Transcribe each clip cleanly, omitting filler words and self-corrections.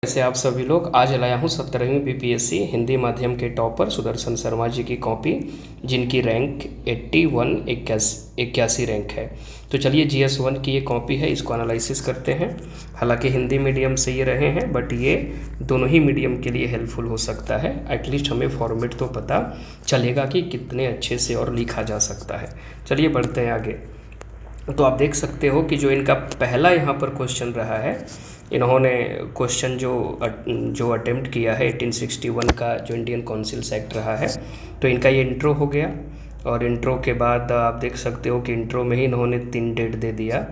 वैसे आप सभी लोग, आज लाया हूँ 17वीं बीपीएससी हिंदी माध्यम के टॉपर सुदर्शन शर्मा जी की कॉपी, जिनकी रैंक 81 रैंक है। तो चलिए GS1 की ये कॉपी है, इसको एनालिसिस करते हैं। हालांकि हिंदी मीडियम से ये रहे हैं, बट ये दोनों ही मीडियम के लिए हेल्पफुल हो सकता है। एटलीस्ट हमें फॉर्मेट तो पता चलेगा कि कितने अच्छे से और लिखा जा सकता है। चलिए बढ़ते हैं आगे। तो आप देख सकते हो कि जो इनका पहला यहाँ पर क्वेश्चन रहा है, इन्होंने क्वेश्चन जो अटेम्प्ट किया है 1861 का जो इंडियन काउंसिल्स एक्ट रहा है, तो इनका ये इंट्रो हो गया। और इंट्रो के बाद आप देख सकते हो कि इंट्रो में ही इन्होंने 3 डेट दे दिया,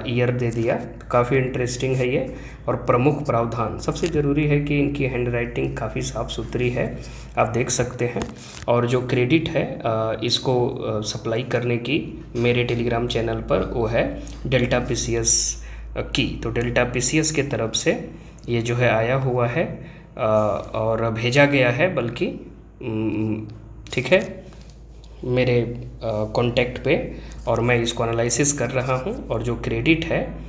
ईयर दे दिया। तो काफ़ी इंटरेस्टिंग है ये। और प्रमुख प्रावधान, सबसे ज़रूरी है कि इनकी हैंड राइटिंग काफ़ी साफ़ सुथरी है, आप देख सकते हैं। और जो क्रेडिट है इसको सप्लाई करने की मेरे टेलीग्राम चैनल पर, वो है डेल्टा PCS की। तो डेल्टा PCS के तरफ से ये जो है आया हुआ है और भेजा गया है, बल्कि ठीक है, मेरे कांटेक्ट पे। और मैं इसको एनालिसिस कर रहा हूँ, और जो क्रेडिट है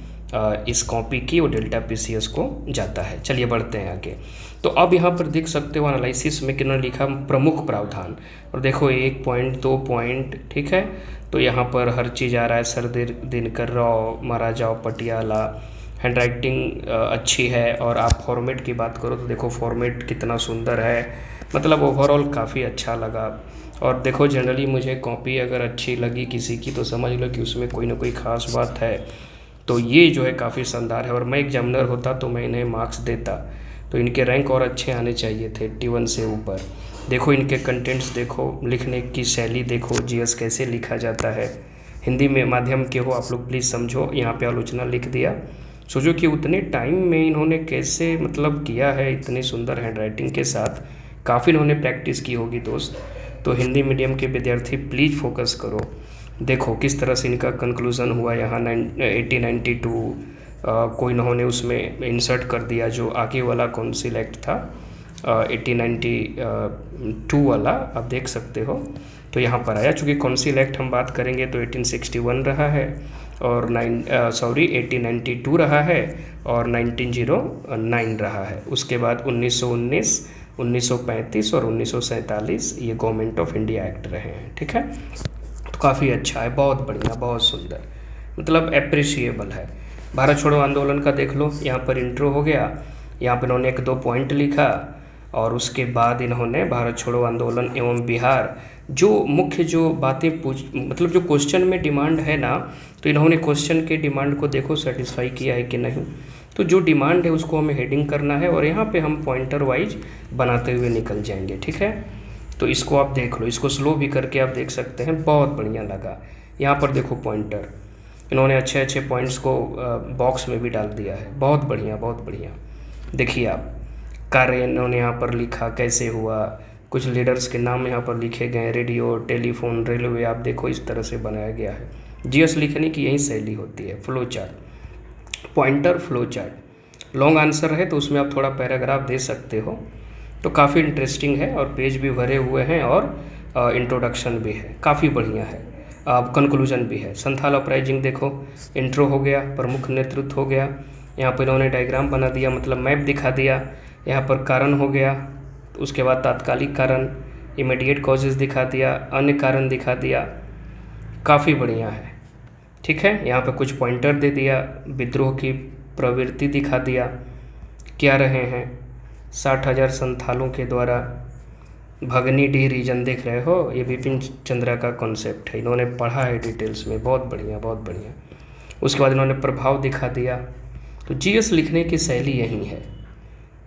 इस कॉपी की वो डेल्टा PCS को जाता है। चलिए बढ़ते हैं आगे। तो अब यहाँ पर देख सकते हो एनालिसिस में किन्होंने लिखा प्रमुख प्रावधान, और देखो 1 पॉइंट 2 पॉइंट, ठीक है। तो यहाँ पर हर चीज़ आ रहा है, सर दिनकर राव, महाराजा पटियाला। हैंड राइटिंग अच्छी है। और आप फॉर्मेट की बात करो तो देखो फॉर्मेट कितना सुंदर है, मतलब ओवरऑल काफ़ी अच्छा लगा। और देखो जनरली मुझे कॉपी अगर अच्छी लगी किसी की, तो समझ लो कि उसमें कोई ना कोई ख़ास बात है। तो ये जो है काफ़ी शानदार है। और मैं एग्जामिनर होता तो मैं इन्हें मार्क्स देता, तो इनके रैंक और अच्छे आने चाहिए थे, 81 से ऊपर। देखो इनके कंटेंट्स देखो, लिखने की शैली देखो, GS कैसे लिखा जाता है। हिंदी में माध्यम के हो आप लोग, प्लीज़ समझो। यहाँ पे आलोचना लिख दिया। सोचो कि उतने टाइम में इन्होंने कैसे मतलब किया है, इतनी सुंदर हैंड राइटिंग के साथ। काफ़ी इन्होंने प्रैक्टिस की होगी दोस्त। तो हिंदी मीडियम के विद्यार्थी प्लीज़ फोकस करो। देखो किस तरह से इनका कंक्लूज़न हुआ यहाँ 1892। कोई इन्होंने उसमें इंसर्ट कर दिया जो आगे वाला काउंसिल एक्ट था 1892 वाला, आप देख सकते हो। तो यहाँ पर आया, चूँकि काउंसिल एक्ट हम बात करेंगे तो 1861 रहा है, और 1892 रहा है, और 1909 रहा है। उसके बाद 1919, 1935 और 1947 ये गवर्नमेंट ऑफ इंडिया एक्ट रहे हैं, ठीक है। तो काफ़ी अच्छा है, बहुत बढ़िया, बहुत सुंदर, मतलब अप्रिशिएबल है। भारत छोड़ो आंदोलन का देख लो, यहाँ पर इंट्रो हो गया, यहाँ पर इन्होंने 1-2 पॉइंट लिखा, और उसके बाद इन्होंने भारत छोड़ो आंदोलन एवं बिहार, जो मुख्य जो बातें मतलब जो क्वेश्चन में डिमांड है ना, तो इन्होंने क्वेश्चन के डिमांड को देखो सेटिस्फाई किया है कि नहीं। तो जो डिमांड है उसको हमें हेडिंग करना है, और यहाँ पे हम पॉइंटर वाइज बनाते हुए निकल जाएंगे, ठीक है। तो इसको आप देख लो, इसको स्लो भी करके आप देख सकते हैं, बहुत बढ़िया लगा। यहाँ पर देखो पॉइंटर, इन्होंने अच्छे अच्छे पॉइंट्स को बॉक्स में भी डाल दिया है, बहुत बढ़िया, बहुत बढ़िया। देखिए आप, कार्य इन्होंने यहाँ पर लिखा कैसे हुआ, कुछ लीडर्स के नाम यहाँ पर लिखे गए, रेडियो, टेलीफोन, रेलवे, आप देखो इस तरह से बनाया गया है। GS लिखने की यही शैली होती है, flow chart, pointer, flow chart. Long answer है तो उसमें आप थोड़ा पैराग्राफ दे सकते हो। तो काफ़ी इंटरेस्टिंग है, और पेज भी भरे हुए हैं, और इंट्रोडक्शन भी है, काफ़ी बढ़िया है। कंक्लूजन भी है। संथाल अपराइजिंग देखो, इंट्रो हो गया, प्रमुख नेतृत्व हो गया, यहाँ पर इन्होंने डायग्राम बना दिया, मतलब मैप दिखा दिया। यहाँ पर कारण हो गया, उसके बाद तात्कालिक कारण, इमीडिएट कॉजेज़ दिखा दिया, अन्य कारण दिखा दिया, काफ़ी बढ़िया है, ठीक है। यहाँ पे कुछ पॉइंटर दे दिया, विद्रोह की प्रवृत्ति दिखा दिया, क्या रहे हैं 60,000 संथालों के द्वारा भगनी डी रीजन, देख रहे हो, ये बिपिन चंद्रा का कॉन्सेप्ट है, इन्होंने पढ़ा है डिटेल्स में, बहुत बढ़िया, बहुत बढ़िया। उसके बाद इन्होंने प्रभाव दिखा दिया। तो GS लिखने की शैली यही है,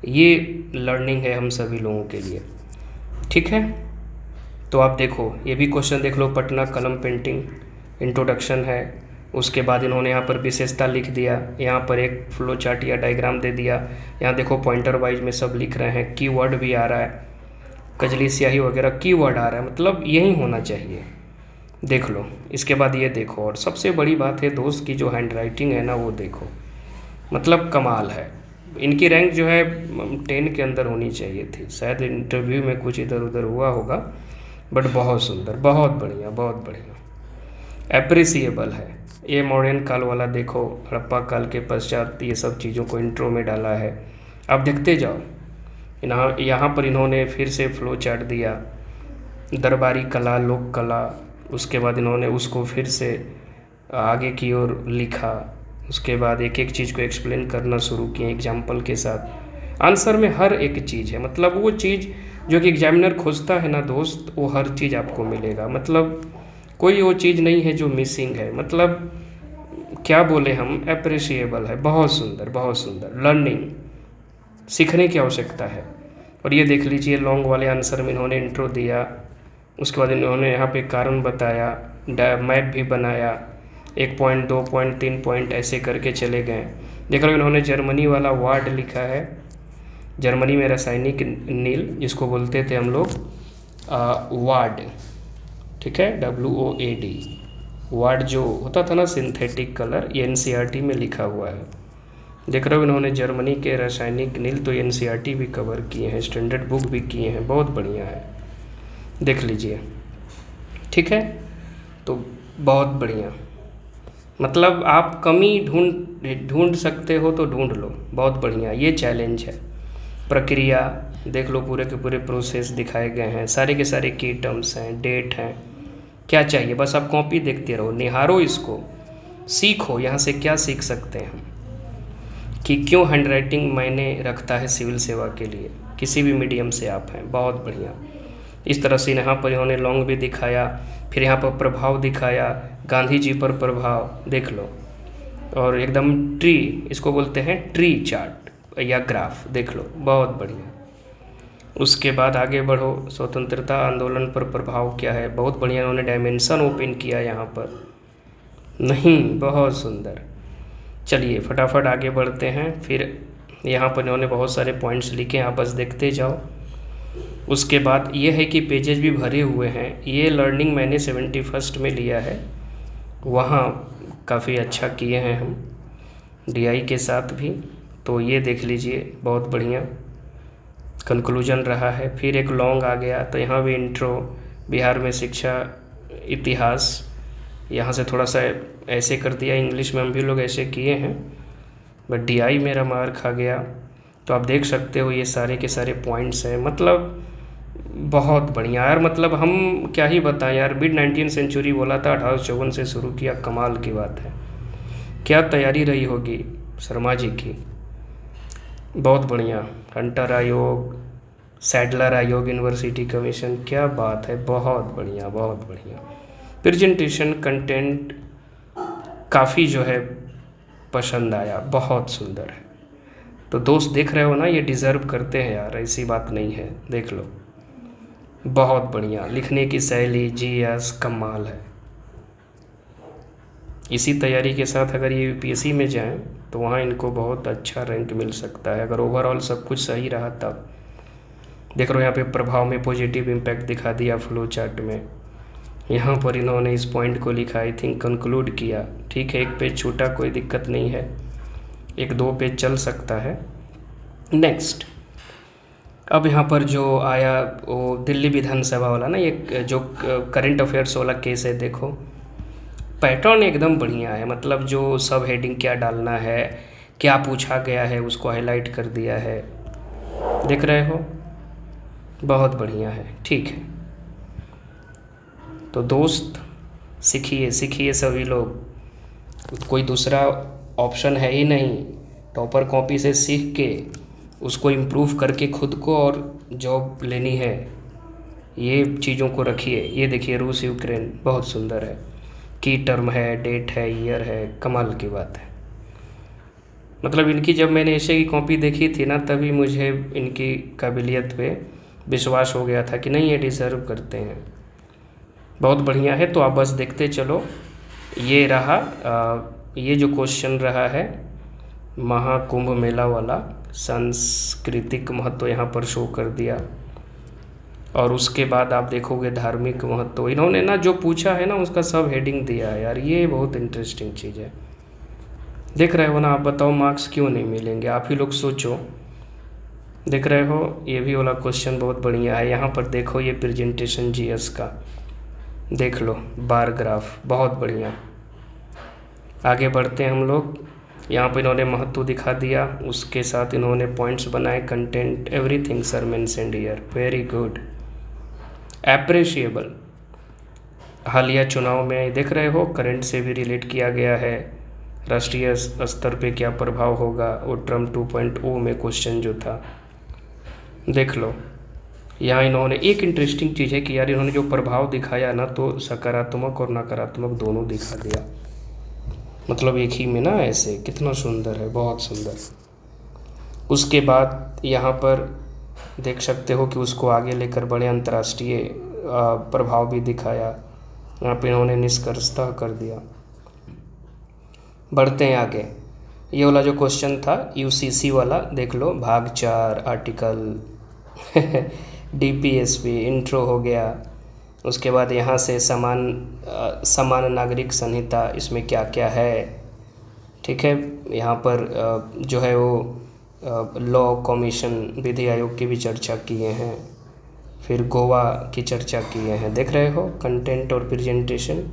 ये लर्निंग है हम सभी लोगों के लिए, ठीक है। तो आप देखो, ये भी क्वेश्चन देख लो, पटना कलम पेंटिंग, इंट्रोडक्शन है। उसके बाद इन्होंने यहाँ पर विशेषता लिख दिया, यहाँ पर एक फ्लो चार्ट या डायग्राम दे दिया। यहाँ देखो पॉइंटर वाइज में सब लिख रहे हैं, कीवर्ड भी आ रहा है, कजली स्याही वगैरह कीवर्ड आ रहा है, मतलब यही होना चाहिए, देख लो। इसके बाद ये देखो, और सबसे बड़ी बात है दोस्त की जो हैंड राइटिंग है ना, वो देखो, मतलब कमाल है। इनकी रैंक जो है 10 के अंदर होनी चाहिए थी, शायद इंटरव्यू में कुछ इधर उधर हुआ होगा, बट बहुत सुंदर, बहुत बढ़िया, बहुत बढ़िया, अप्रिसिएबल है। ये मॉडर्न काल वाला देखो, हड़प्पा काल के पश्चात ये सब चीज़ों को इंट्रो में डाला है। आप देखते जाओ। यहाँ पर इन्होंने फिर से फ्लो चार्ट दिया, दरबारी कला, लोक कला। उसके बाद इन्होंने उसको फिर से आगे की ओर लिखा। उसके बाद एक एक चीज़ को एक्सप्लेन करना शुरू किए एग्जाम्पल के साथ। आंसर में हर एक चीज़ है, मतलब वो चीज़ जो कि एग्जामिनर खोजता है ना दोस्त, वो हर चीज़ आपको मिलेगा। मतलब कोई वो चीज़ नहीं है जो मिसिंग है। मतलब क्या बोले हम, अप्रिशिएबल है, बहुत सुंदर, बहुत सुंदर। लर्निंग, सीखने की आवश्यकता है। और ये देख लीजिए, लॉन्ग वाले आंसर में इन्होंने इंट्रो दिया, उसके बाद इन्होंने यहाँ पे कारण बताया, मैप भी बनाया, 1 पॉइंट 2 पॉइंट 3 पॉइंट ऐसे करके चले गए। देख रहे हो इन्होंने जर्मनी वाला वार्ड लिखा है। जर्मनी में रासायनिक नील, जिसको बोलते थे हम लोग वार्ड, ठीक है, WOAD, वार्ड जो होता था ना सिंथेटिक कलर, ये NCERT में लिखा हुआ है। देख रहे हो इन्होंने जर्मनी के रासायनिक नील तो NCERT भी कवर किए हैं, स्टैंडर्ड बुक भी किए हैं, बहुत बढ़िया है, देख लीजिए, ठीक है। तो बहुत बढ़िया, मतलब आप कमी ढूंढ सकते हो तो ढूंढ लो, बहुत बढ़िया। ये चैलेंज है। प्रक्रिया देख लो, पूरे के पूरे प्रोसेस दिखाए गए हैं, सारे के सारे की टर्म्स हैं, डेट हैं। क्या चाहिए, बस आप कॉपी देखते रहो, निहारो इसको, सीखो। यहाँ से क्या सीख सकते हैं हम कि क्यों हैंडराइटिंग मायने रखता है सिविल सेवा के लिए, किसी भी मीडियम से आप हैं, बहुत बढ़िया। इस तरह से यहाँ पर इन्होंने लॉन्ग भी दिखाया, फिर यहाँ पर प्रभाव दिखाया, गांधी जी पर प्रभाव देख लो, और एकदम ट्री, इसको बोलते हैं ट्री चार्ट या ग्राफ, देख लो, बहुत बढ़िया। उसके बाद आगे बढ़ो, स्वतंत्रता आंदोलन पर प्रभाव क्या है, बहुत बढ़िया इन्होंने डायमेंशन ओपन किया यहाँ पर, नहीं, बहुत सुंदर। चलिए फटाफट आगे बढ़ते हैं। फिर यहाँ पर इन्होंने बहुत सारे पॉइंट्स लिखे, आप बस देखते जाओ। उसके बाद ये है कि पेजेस भी भरे हुए हैं। ये लर्निंग मैंने 71 में लिया है, वहाँ काफ़ी अच्छा किए हैं हम DI के साथ भी, तो ये देख लीजिए, बहुत बढ़िया कंक्लूजन रहा है। फिर एक लॉन्ग आ गया, तो यहाँ भी इंट्रो, बिहार में शिक्षा इतिहास, यहाँ से थोड़ा सा ऐसे कर दिया, इंग्लिश में हम भी लोग ऐसे किए हैं, बट DI मेरा मार खा गया। तो आप देख सकते हो ये सारे के सारे पॉइंट्स हैं, मतलब बहुत बढ़िया यार। मतलब हम क्या ही बताएं यार, मिड 19th सेंचुरी बोला था, 1854 से शुरू किया, कमाल की बात है। क्या तैयारी रही होगी शर्मा जी की, बहुत बढ़िया। हंटर आयोग, सैडलर आयोग, यूनिवर्सिटी कमीशन, क्या बात है, बहुत बढ़िया, बहुत बढ़िया। प्रेजेंटेशन कंटेंट काफ़ी जो है पसंद आया, बहुत सुंदर है। तो दोस्त देख रहे हो ना, ये डिज़र्व करते हैं यार, ऐसी बात नहीं है, देख लो, बहुत बढ़िया। लिखने की शैली, GS कमाल है। इसी तैयारी के साथ अगर ये UPSC में जाएं तो वहाँ इनको बहुत अच्छा रैंक मिल सकता है, अगर ओवरऑल सब कुछ सही रहा तब। देख रहे हो यहाँ पे प्रभाव में पॉजिटिव इम्पैक्ट दिखा दिया फ्लो चार्ट में। यहाँ पर इन्होंने इस पॉइंट को लिखा, आई थिंक कंक्लूड किया, ठीक है। एक पेज छूटा, कोई दिक्कत नहीं है, 1-2 पेज चल सकता है। नेक्स्ट, अब यहाँ पर जो आया वो दिल्ली विधानसभा वाला ना, ये जो करंट अफेयर्स वाला केस है, देखो पैटर्न एकदम बढ़िया है। मतलब जो सब हेडिंग क्या डालना है, क्या पूछा गया है, उसको हाईलाइट कर दिया है, देख रहे हो, बहुत बढ़िया है, ठीक है। तो दोस्त सीखिए, सीखिए सभी लोग, कोई दूसरा ऑप्शन है ही नहीं। टॉपर कॉपी से सीख के उसको इम्प्रूव करके खुद को और जॉब लेनी है, ये चीज़ों को रखिए। ये देखिए रूस यूक्रेन, बहुत सुंदर है, की टर्म है, डेट है, ईयर है, कमाल की बात है। मतलब इनकी जब मैंने ऐसे की कॉपी देखी थी ना, तभी मुझे इनकी काबिलियत पे विश्वास हो गया था कि नहीं, ये डिज़र्व करते हैं, बहुत बढ़िया है। तो आप बस देखते चलो। ये रहा ये जो क्वेश्चन रहा है महाकुंभ मेला वाला, सांस्कृतिक महत्व यहाँ पर शो कर दिया, और उसके बाद आप देखोगे धार्मिक महत्व। इन्होंने ना जो पूछा है ना उसका सब हेडिंग दिया है यार, ये बहुत इंटरेस्टिंग चीज़ है। देख रहे हो ना, आप बताओ मार्क्स क्यों नहीं मिलेंगे, आप ही लोग सोचो। देख रहे हो, ये भी वाला क्वेश्चन बहुत बढ़िया है। यहाँ पर देखो, ये प्रेजेंटेशन GS का देख लो, बार ग्राफ, बहुत बढ़िया। आगे बढ़ते हैं हम लोग। यहाँ पर इन्होंने महत्व दिखा दिया, उसके साथ इन्होंने पॉइंट्स बनाए, content everything sir mentioned here, very good, appreciable. हालिया चुनाव में देख रहे हो करंट से भी रिलेट किया गया है, राष्ट्रीय स्तर पे क्या प्रभाव होगा, वो ट्रम्प 2.0 में क्वेश्चन जो था देख लो। यहाँ इन्होंने एक इंटरेस्टिंग चीज़ है कि यार इन्होंने जो प्रभाव दिखाया ना, तो सकारात्मक और नकारात्मक दोनों दिखा दिया, मतलब एक ही में ना, ऐसे कितना सुंदर है, बहुत सुंदर। उसके बाद यहाँ पर देख सकते हो कि उसको आगे लेकर बड़े अंतर्राष्ट्रीय प्रभाव भी दिखाया, यहाँ पे इन्होंने निष्कर्षतः कर दिया। बढ़ते हैं आगे, ये वाला जो क्वेश्चन था यूसीसी वाला देख लो, भाग 4 आर्टिकल डीपीएसपी इंट्रो हो गया। उसके बाद यहाँ से समान नागरिक संहिता, इसमें क्या क्या है, ठीक है। यहाँ पर जो है वो लॉ कमीशन, विधि आयोग की भी चर्चा किए हैं, फिर गोवा की चर्चा किए हैं, देख रहे हो कंटेंट और प्रेजेंटेशन।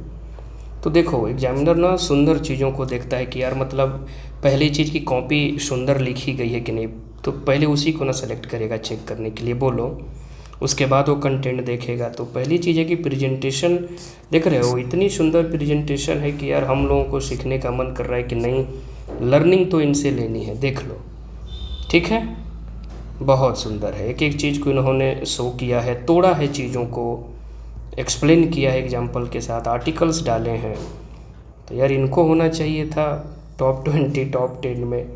तो देखो एग्जामिनर ना सुंदर चीज़ों को देखता है कि यार मतलब पहली चीज़ की कॉपी सुंदर लिखी गई है कि नहीं, तो पहले उसी को ना सेलेक्ट करेगा चेक करने के लिए, बोलो। उसके बाद वो कंटेंट देखेगा। तो पहली चीज़ है कि प्रेजेंटेशन, देख रहे हो इतनी सुंदर प्रेजेंटेशन है कि यार हम लोगों को सीखने का मन कर रहा है कि नहीं, लर्निंग तो इनसे लेनी है, देख लो, ठीक है। बहुत सुंदर है, एक एक चीज़ को इन्होंने शो किया है, तोड़ा है चीज़ों को, एक्सप्लेन किया है एग्जाम्पल के साथ, आर्टिकल्स डाले हैं। तो यार इनको होना चाहिए था टॉप 20 टॉप 10 में,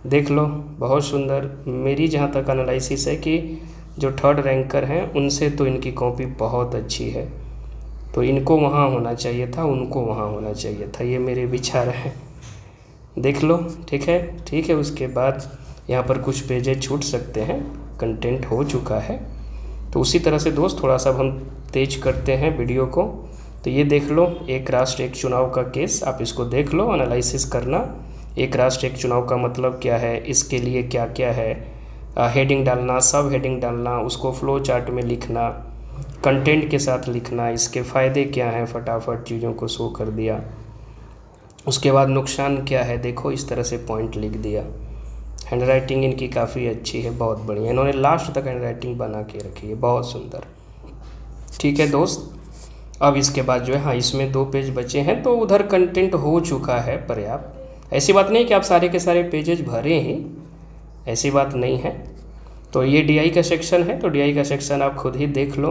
देख लो, बहुत सुंदर। मेरी जहाँ तक एनालिसिस है कि जो थर्ड रैंकर हैं उनसे तो इनकी कॉपी बहुत अच्छी है, तो इनको वहाँ होना चाहिए था, उनको वहाँ होना चाहिए था, ये मेरे विचार हैं, देख लो, ठीक है, ठीक है। उसके बाद यहाँ पर कुछ पेजेज छूट सकते हैं, कंटेंट हो चुका है। तो उसी तरह से दोस्त थोड़ा सा हम तेज करते हैं वीडियो को। तो ये देख लो, एक राष्ट्र एक चुनाव का केस, आप इसको देख लो, एनालिसिस करना। एक राष्ट्र एक चुनाव का मतलब क्या है, इसके लिए क्या क्या है, हेडिंग डालना, सब हेडिंग डालना, उसको फ्लो चार्ट में लिखना, कंटेंट के साथ लिखना, इसके फ़ायदे क्या हैं, फटाफट चीज़ों को शो कर दिया। उसके बाद नुकसान क्या है, देखो इस तरह से पॉइंट लिख दिया। हैंड राइटिंग इनकी काफ़ी अच्छी है, बहुत बढ़िया, इन्होंने लास्ट तक हैंड राइटिंग बना के रखी है, बहुत सुंदर, ठीक है दोस्त। अब इसके बाद जो है, हाँ इसमें 2 पेज बचे हैं, तो उधर कंटेंट हो चुका है पर्याप्त। ऐसी बात नहीं कि आप सारे के सारे पेजेज भरे ही, ऐसी बात नहीं है। तो ये डीआई का सेक्शन है, तो डीआई का सेक्शन आप खुद ही देख लो,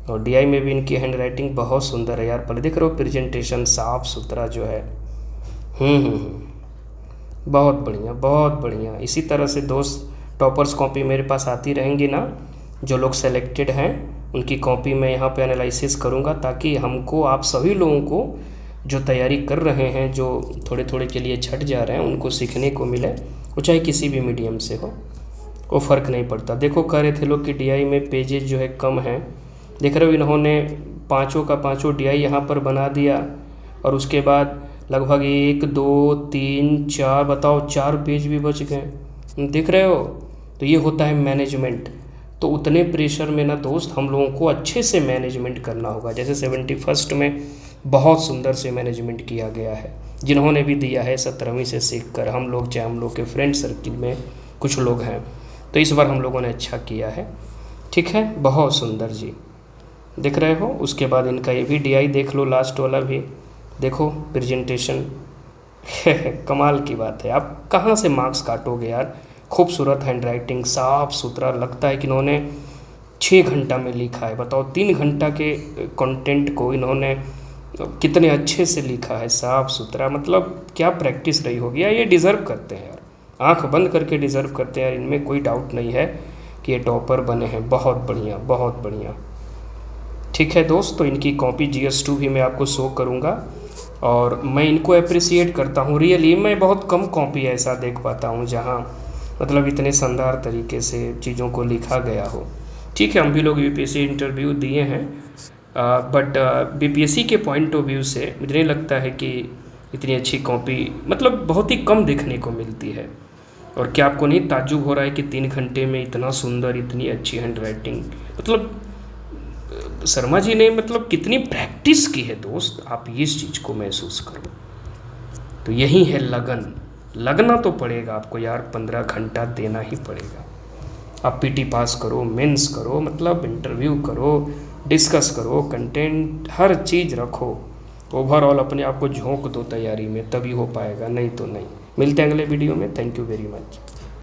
और डीआई में भी इनकी हैंड राइटिंग बहुत सुंदर है यार, पहले देख रहे हो प्रेजेंटेशन साफ सुथरा जो है। बहुत बढ़िया, बहुत बढ़िया। इसी तरह से दोस्त टॉपर्स कॉपी मेरे पास आती रहेंगी ना, जो लोग सेलेक्टेड हैं उनकी कॉपी मैं यहाँ पे एनालिसिस करूँगा, ताकि हमको, आप सभी लोगों को जो तैयारी कर रहे हैं, जो थोड़े थोड़े के लिए छट जा रहे हैं, उनको सीखने को मिले, वो चाहे किसी भी मीडियम से हो, वो फ़र्क नहीं पड़ता। देखो कह रहे थे लोग कि डीआई में पेजेज जो है कम हैं, देख रहे हो इन्होंने 5 का 5 डीआई यहाँ पर बना दिया, और उसके बाद लगभग 1 2 3 4, बताओ 4 पेज भी बच गए, देख रहे हो। तो ये होता है मैनेजमेंट। तो उतने प्रेशर में ना दोस्त हम लोगों को अच्छे से मैनेजमेंट करना होगा। जैसे 71st में बहुत सुंदर से मैनेजमेंट किया गया है, जिन्होंने भी दिया है 17वीं से सीख कर, हम लोग चाहे हम लोग के फ्रेंड सर्किल में कुछ लोग हैं, तो इस बार हम लोगों ने अच्छा किया है, ठीक है, बहुत सुंदर जी, देख रहे हो। उसके बाद इनका ये भी डीआई देख लो, लास्ट वाला भी देखो, प्रेजेंटेशन कमाल की बात है। आप कहाँ से मार्क्स काटोगे यार, खूबसूरत हैंड राइटिंग, साफ सुथरा, लगता है कि इन्होंने 6 घंटा में लिखा है। बताओ 3 घंटा के कंटेंट को इन्होंने कितने अच्छे से लिखा है, साफ सुथरा, मतलब क्या प्रैक्टिस रही होगी यार। ये डिज़र्व करते हैं यार, आंख बंद करके डिज़र्व करते हैं यार, इनमें कोई डाउट नहीं है कि ये टॉपर बने हैं। बहुत बढ़िया, बहुत बढ़िया, ठीक है दोस्त। तो इनकी कॉपी GS2 भी मैं आपको शो करूँगा, और मैं इनको अप्रिसिएट करता हूँ रियली। मैं बहुत कम कॉपी ऐसा देख पाता हूँ जहाँ मतलब इतने शानदार तरीके से चीज़ों को लिखा गया हो। ठीक है, हम भी लोग यूपीएससी इंटरव्यू दिए हैं, बट बीपीएससी के पॉइंट ऑफ व्यू से मुझे नहीं लगता है कि इतनी अच्छी कॉपी मतलब बहुत ही कम देखने को मिलती है। और क्या आपको नहीं ताज्जुब हो रहा है कि 3 घंटे में इतना सुंदर, इतनी अच्छी हैंड राइटिंग, मतलब शर्मा जी ने मतलब कितनी प्रैक्टिस की है दोस्त, आप इस चीज़ को महसूस करो। तो यही है लगन। लगना तो पड़ेगा आपको यार, 15 घंटा देना ही पड़ेगा। आप पीटी पास करो, मेंस करो, मतलब इंटरव्यू करो, डिस्कस करो, कंटेंट हर चीज़ रखो, ओवरऑल अपने आप को झोंक दो तैयारी में, तभी हो पाएगा, नहीं तो नहीं। मिलते हैं अगले वीडियो में। Thank you very much.